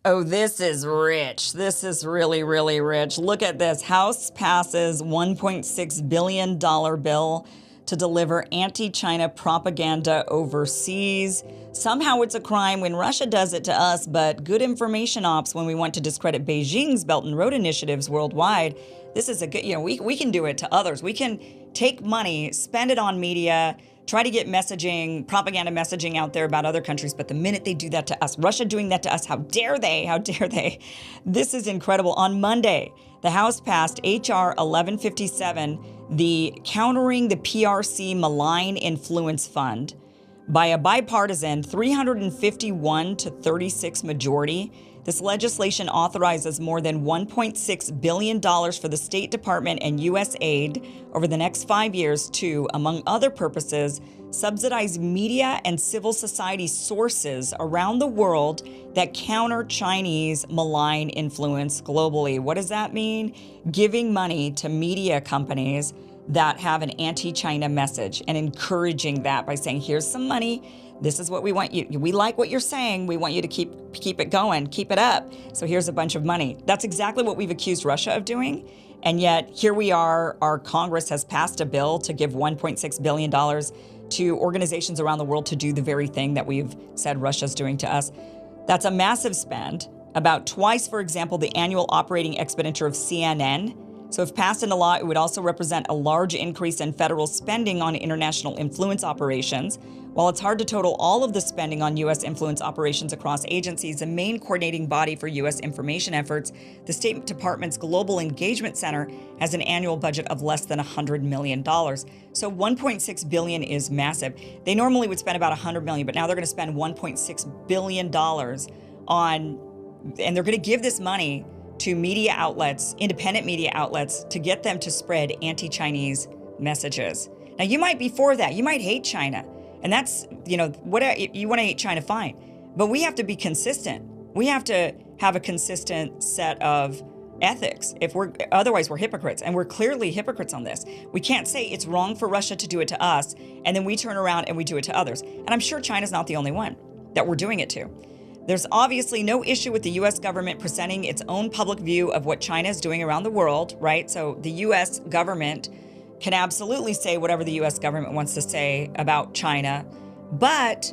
Oh, this is rich. This is really, really rich. Look at this. House passes $1.6 billion bill to deliver anti-China propaganda overseas. Somehow it's a crime when Russia does it to us, but good information ops when we want to discredit Beijing's Belt and Road initiatives worldwide. This is a good, we can do it to others. We can take money, spend it on media, try to get messaging, propaganda messaging out there about other countries. But the minute they do that to us, Russia doing that to us, how dare they? How dare they? This is incredible. On Monday, the House passed H.R. 1157, the Countering the PRC Malign Influence Fund, by a bipartisan 351 to 36 majority. This legislation authorizes more than $1.6 billion for the State Department and U.S. aid over the next 5 years to, among other purposes, subsidize media and civil society sources around the world that counter Chinese malign influence globally. What does that mean? Giving money to media companies that have an anti-China message and encouraging that by saying, here's some money. This is what we want you. We like what you're saying. We want you to keep it going, keep it up. So here's a bunch of money. That's exactly what we've accused Russia of doing. And yet here we are, our Congress has passed a bill to give $1.6 billion to organizations around the world to do the very thing that we've said Russia's doing to us. That's a massive spend, about twice, for example, the annual operating expenditure of CNN. So if passed into law, it would also represent a large increase in federal spending on international influence operations. While it's hard to total all of the spending on U.S. influence operations across agencies, the main coordinating body for U.S. information efforts, the State Department's Global Engagement Center, has an annual budget of less than $100 million. So $1.6 billion is massive. They normally would spend about $100 million, but now they're going to spend $1.6 billion on, and they're going to give this money to media outlets, independent media outlets, to get them to spread anti-Chinese messages. Now, you might be for that. You might hate China. And that's, whatever, you want to hate China, fine. But we have to be consistent. We have to have a consistent set of ethics. Otherwise we're hypocrites, and we're clearly hypocrites on this. We can't say it's wrong for Russia to do it to us, and then we turn around and we do it to others. And I'm sure China's not the only one that we're doing it to. There's obviously no issue with the U.S. government presenting its own public view of what China is doing around the world, right? So the U.S. government can absolutely say whatever the U.S. government wants to say about China. But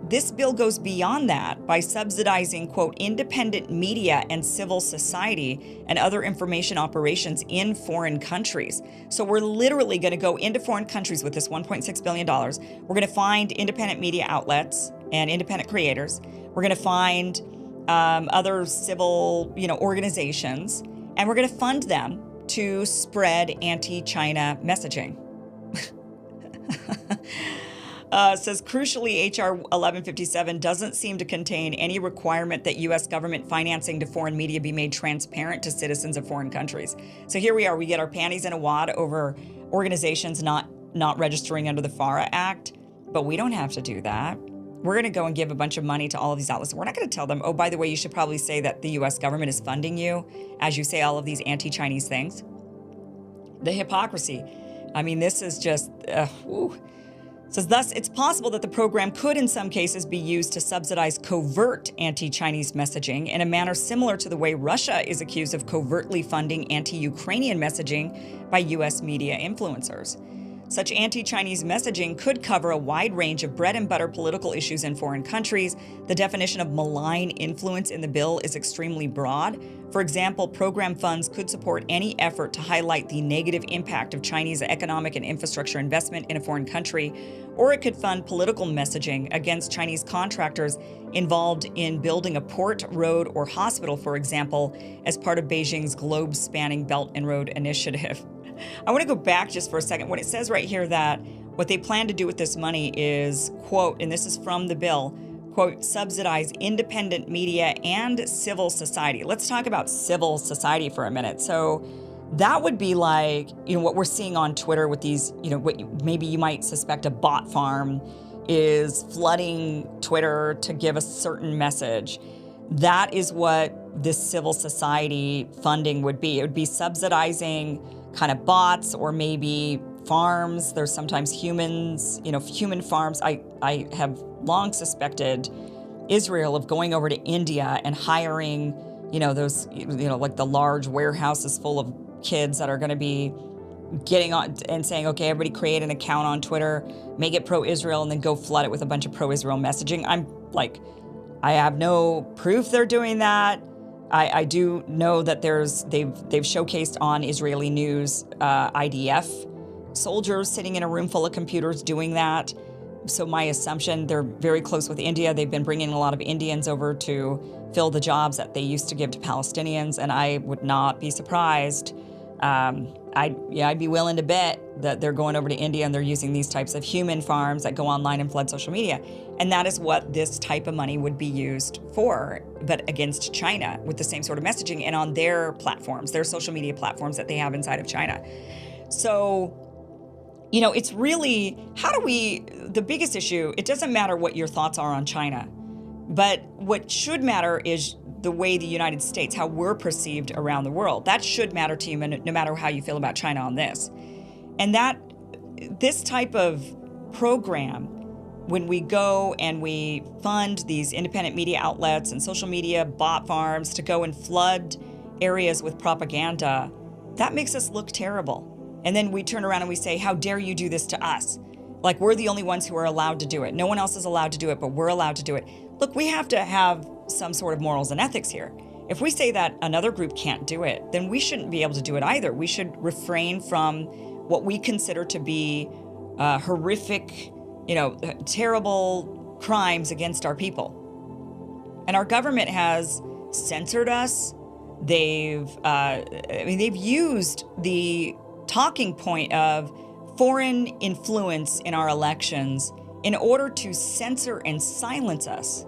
this bill goes beyond that by subsidizing, quote, independent media and civil society and other information operations in foreign countries. So we're literally going to go into foreign countries with this $1.6 billion. We're going to find independent media outlets and independent creators. We're going to find other civil, organizations, and we're going to fund them to spread anti-China messaging. Says, crucially, H.R. 1157 doesn't seem to contain any requirement that U.S. government financing to foreign media be made transparent to citizens of foreign countries. So here we are, we get our panties in a wad over organizations not registering under the FARA Act, but we don't have to do that. We're going to go and give a bunch of money to all of these outlets. We're not going to tell them, oh, by the way, you should probably say that the U.S. government is funding you as you say all of these anti-Chinese things. The hypocrisy. I mean, this is just, Says, thus, it's possible that the program could, in some cases, be used to subsidize covert anti-Chinese messaging in a manner similar to the way Russia is accused of covertly funding anti-Ukrainian messaging by U.S. media influencers. Such anti-Chinese messaging could cover a wide range of bread-and-butter political issues in foreign countries. The definition of malign influence in the bill is extremely broad. For example, program funds could support any effort to highlight the negative impact of Chinese economic and infrastructure investment in a foreign country, or it could fund political messaging against Chinese contractors involved in building a port, road, or hospital, for example, as part of Beijing's globe-spanning Belt and Road Initiative. I want to go back just for a second. When it says right here that what they plan to do with this money is, quote, and this is from the bill, quote, subsidize independent media and civil society. Let's talk about civil society for a minute. So that would be like, what we're seeing on Twitter with these, what maybe you might suspect a bot farm is flooding Twitter to give a certain message. That is what this civil society funding would be. It would be subsidizing kind of bots or maybe farms. There's sometimes humans, human farms. I have long suspected Israel of going over to India and hiring, those, like the large warehouses full of kids that are going to be getting on and saying, okay, everybody create an account on Twitter, make it pro-Israel, and then go flood it with a bunch of pro-Israel messaging. I'm like, I have no proof they're doing that. I do know that they've showcased on Israeli news IDF soldiers sitting in a room full of computers doing that. So my assumption, they're very close with India. They've been bringing a lot of Indians over to fill the jobs that they used to give to Palestinians, and I would not be surprised. I'd be willing to bet that they're going over to India and they're using these types of human farms that go online and flood social media. And that is what this type of money would be used for, but against China with the same sort of messaging and on their platforms, their social media platforms that they have inside of China. So, it's really, the biggest issue, it doesn't matter what your thoughts are on China, but what should matter is the way the United States, how we're perceived around the world. That should matter to you no matter how you feel about China on this. And this type of program, when we go and we fund these independent media outlets and social media bot farms to go and flood areas with propaganda, that makes us look terrible. And then we turn around and we say, how dare you do this to us? Like we're the only ones who are allowed to do it. No one else is allowed to do it, but we're allowed to do it. Look, we have to have some sort of morals and ethics here. If we say that another group can't do it, then we shouldn't be able to do it either. We should refrain from what we consider to be horrific, terrible crimes against our people. And our government has censored us. They've used the talking point of foreign influence in our elections in order to censor and silence us.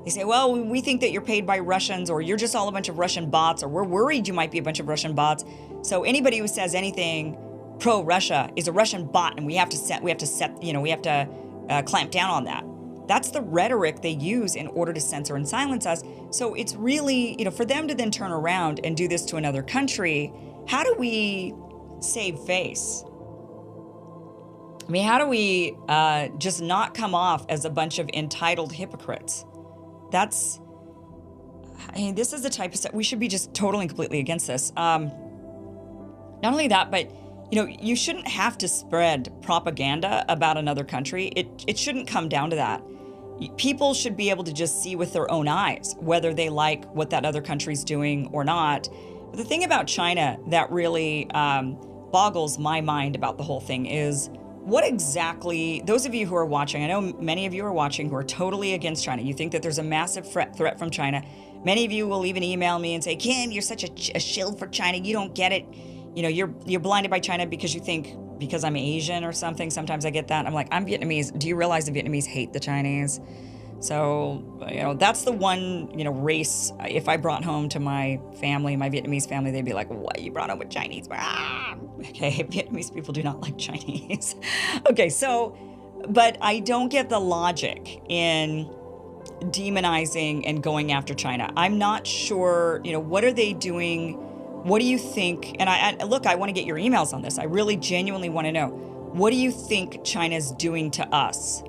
They say, well, we think that you're paid by Russians, or you're just all a bunch of Russian bots, or we're worried you might be a bunch of Russian bots. So anybody who says anything pro-Russia is a Russian bot, and we have to clamp down on that. That's the rhetoric they use in order to censor and silence us. So it's really, for them to then turn around and do this to another country, how do we save face? I mean, how do we just not come off as a bunch of entitled hypocrites? This is the type of stuff, we should be just totally and completely against this. Not only that, but, you shouldn't have to spread propaganda about another country. It shouldn't come down to that. People should be able to just see with their own eyes whether they like what that other country's doing or not. But the thing about China that really boggles my mind about the whole thing is, what exactly, those of you who are watching, I know many of you are watching who are totally against China. You think that there's a massive threat from China. Many of you will even email me and say, Kim, you're such a shield for China. You don't get it. You're blinded by China because you think because I'm Asian or something. Sometimes I get that. I'm like, I'm Vietnamese. Do you realize the Vietnamese hate the Chinese? So, that's the one, race. If I brought home to my family, my Vietnamese family, they'd be like, what, you brought home with Chinese? Ah! Okay, Vietnamese people do not like Chinese. Okay, but I don't get the logic in demonizing and going after China. I'm not sure, what are they doing? What do you think? And I want to get your emails on this. I really genuinely want to know. What do you think China's doing to us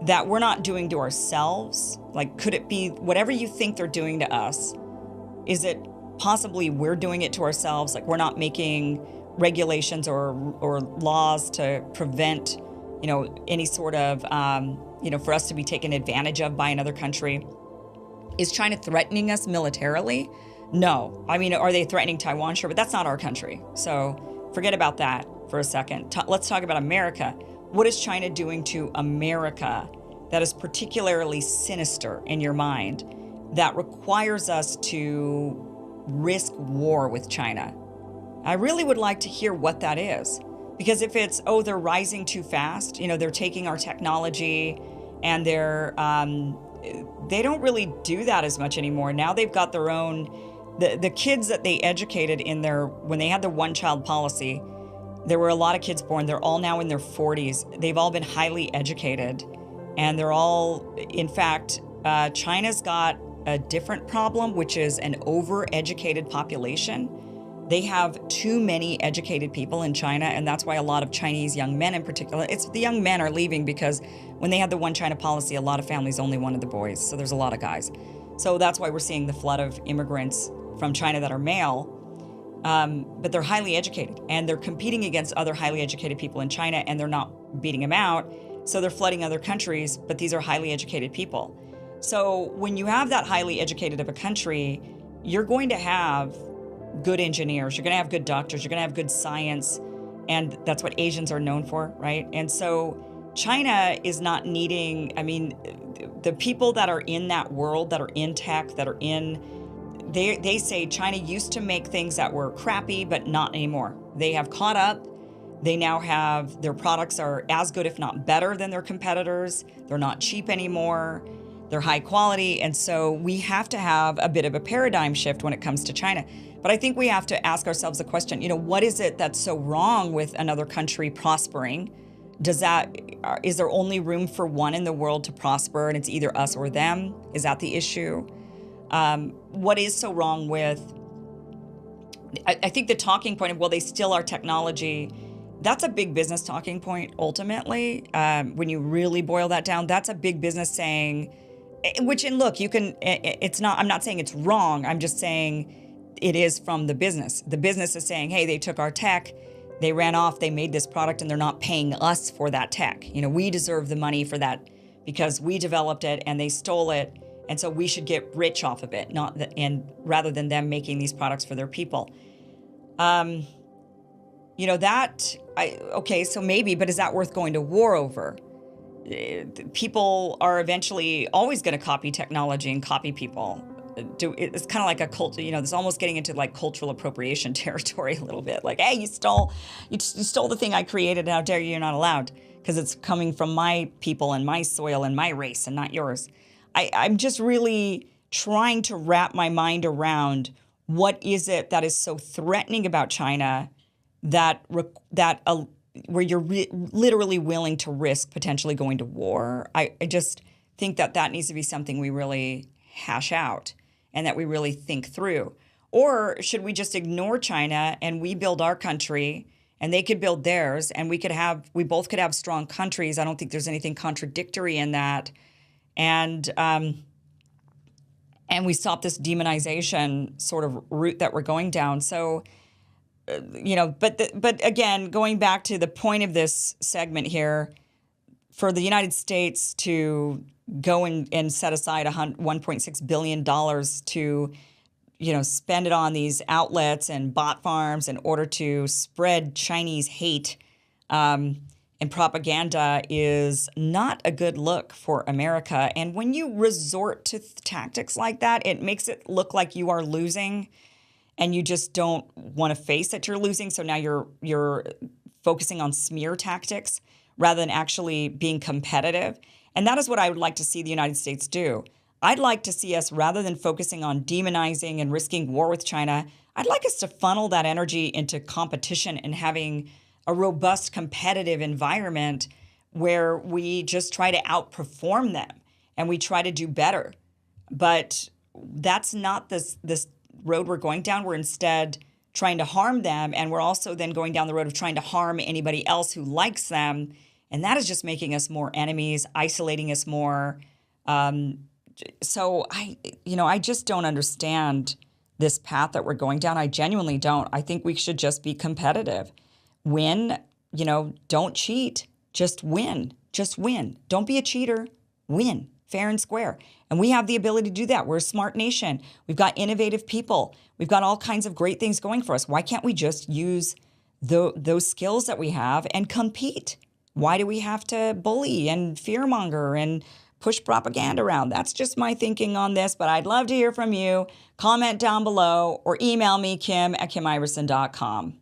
that we're not doing to ourselves? Like, could it be whatever you think they're doing to us? Is it possibly we're doing it to ourselves? Like, we're not making regulations or laws to prevent, any sort of, for us to be taken advantage of by another country? Is China threatening us militarily? No. I mean, are they threatening Taiwan? Sure, but that's not our country. So forget about that for a second. Let's talk about America. What is China doing to America that is particularly sinister in your mind that requires us to risk war with China? I really would like to hear what that is. Because if it's, they're rising too fast, they're taking our technology and they don't really do that as much anymore. Now they've got their own, the kids that they educated when they had the one-child policy, there were a lot of kids born. They're all now in their 40s. They've all been highly educated. And they're all, in fact, China's got a different problem, which is an overeducated population. They have too many educated people in China, and that's why a lot of Chinese young men in particular, it's the young men are leaving because when they had the one China policy, a lot of families only wanted the boys, so there's a lot of guys. So that's why we're seeing the flood of immigrants from China that are male, but they're highly educated, and they're competing against other highly educated people in China, and they're not beating them out, so they're flooding other countries, but these are highly educated people. So when you have that highly educated of a country, you're going to have good engineers, you're going to have good doctors, you're going to have good science, and that's what Asians are known for, right? And so China is not needing, I mean, the people that are in that world, that are in tech, that are in, they say China used to make things that were crappy, but not anymore. They have caught up. They now have, their products are as good, if not better than their competitors. They're not cheap anymore. They're high quality. And so we have to have a bit of a paradigm shift when it comes to China. But I think we have to ask ourselves the question, what is it that's so wrong with another country prospering? Is there only room for one in the world to prosper and it's either us or them? Is that the issue? What is so wrong with, I think the talking point of, well, they steal our technology, that's a big business talking point ultimately. When you really boil that down, that's a big business saying, which, and look, you can, it's not, I'm not saying it's wrong. I'm just saying it is from the business. The business is saying, hey, they took our tech, they ran off, they made this product, and they're not paying us for that tech. We deserve the money for that because we developed it and they stole it. And so we should get rich off of it, rather than them making these products for their people. Okay, so maybe, but is that worth going to war over? People are eventually always going to copy technology and copy people. It's kind of like a cult, this almost getting into like cultural appropriation territory a little bit. Like, hey, you stole the thing I created. How dare you? You're not allowed because it's coming from my people and my soil and my race and not yours. I'm just really trying to wrap my mind around what is it that is so threatening about China that where you're literally willing to risk potentially going to war. I just think that needs to be something we really hash out and that we really think through. Or should we just ignore China and we build our country and they could build theirs and we both could have strong countries. I don't think there's anything contradictory in that. And we stop this demonization sort of route that we're going down. So, but again, going back to the point of this segment here, for the United States to go and set aside $1.6 billion to, spend it on these outlets and bot farms in order to spread Chinese hate and propaganda is not a good look for America. And when you resort to tactics like that, it makes it look like you are losing and you just don't want to face that you're losing. So now you're focusing on smear tactics rather than actually being competitive. And that is what I would like to see the United States do. I'd like to see us, rather than focusing on demonizing and risking war with China, I'd like us to funnel that energy into competition and having a robust competitive environment where we just try to outperform them and we try to do better. But that's not this road we're going down. We're instead trying to harm them, and we're also then going down the road of trying to harm anybody else who likes them. And that is just making us more enemies, isolating us more. So I just don't understand this path that we're going down. I genuinely don't. I think we should just be competitive. Win, don't cheat. Just win. Just win. Don't be a cheater. Win. Fair and square. And we have the ability to do that. We're a smart nation. We've got innovative people. We've got all kinds of great things going for us. Why can't we just use those skills that we have and compete? Why do we have to bully and fearmonger and push propaganda around? That's just my thinking on this, but I'd love to hear from you. Comment down below or email me, Kim@KimIverson.com.